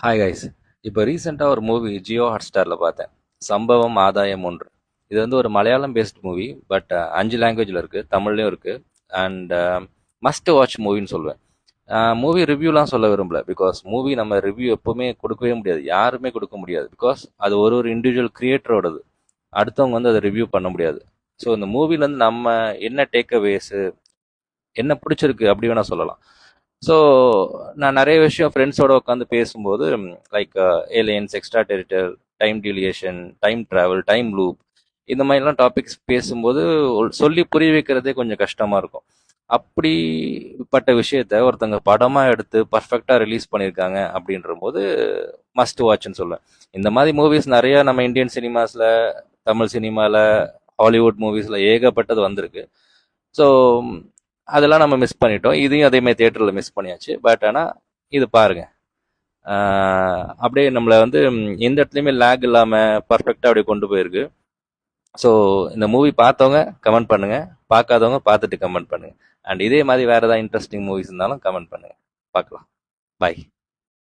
Hi guys. இப்போ ரீசெண்டாக ஒரு மூவி ஜியோ ஹாட்ஸ்டாரில் பார்த்தேன். சம்பவம் ஆதாயம் ஒன்று. இது வந்து ஒரு மலையாளம் பேஸ்ட் மூவி. பட் 5 லாங்குவேஜில் இருக்குது, தமிழ்லையும் இருக்குது. அண்ட் மஸ்ட் வாட்ச் மூவின்னு சொல்லுவேன். மூவி ரிவ்யூலாம் சொல்ல விரும்பல. பிகாஸ் மூவி நம்ம ரிவ்யூ எப்போவுமே கொடுக்கவே முடியாது, யாருமே கொடுக்க முடியாது. பிகாஸ் அது ஒரு ஒரு இண்டிவிஜுவல் கிரியேட்டரோடது. அடுத்தவங்க வந்து அதை ரிவ்யூ பண்ண முடியாது. ஸோ இந்த மூவிலேருந்து நம்ம என்ன டேக் அவேஸு, என்ன பிடிச்சிருக்கு அப்படி வேணால் சொல்லலாம். ஸோ நான் நிறைய விஷயம் ஃப்ரெண்ட்ஸோட உட்காந்து பேசும்போது, like aliens, extra terrestrial, time dilation, time travel, time loop, இந்த மாதிரிலாம் டாபிக்ஸ் பேசும்போது சொல்லி புரிய வைக்கிறதே கொஞ்சம் கஷ்டமாக இருக்கும். அப்படிப்பட்ட விஷயத்த ஒருத்தங்க படமாக எடுத்து பர்ஃபெக்டாக ரிலீஸ் பண்ணியிருக்காங்க அப்படின்ற போது மஸ்ட் வாட்ச்னு சொல்லுவேன். இந்த மாதிரி மூவிஸ் நிறையா நம்ம இந்தியன் சினிமாஸில், தமிழ் சினிமாவில், ஹாலிவுட் மூவிஸில் ஏகப்பட்டது வந்திருக்கு. ஸோ அதெல்லாம் நம்ம மிஸ் பண்ணிட்டோம். இதையும் அதேமாதிரி தியேட்டரில் மிஸ் பண்ணியாச்சு. பட் ஆனால் இது பாருங்க, அப்படியே நம்மளை வந்து எந்த இடத்துலையுமே லேக் இல்லாமல் பர்ஃபெக்டாக அப்படியே கொண்டு போயிருக்கு. ஸோ இந்த மூவி பார்த்தவங்க கமெண்ட் பண்ணுங்க, பார்க்காதவங்க பார்த்துட்டு கமெண்ட் பண்ணுங்க. அண்ட் இதே மாதிரி வேறு ஏதாவது இன்ட்ரெஸ்டிங் மூவிஸ் இருந்தாலும் கமெண்ட் பண்ணுங்க. பார்க்கலாம். பாய்.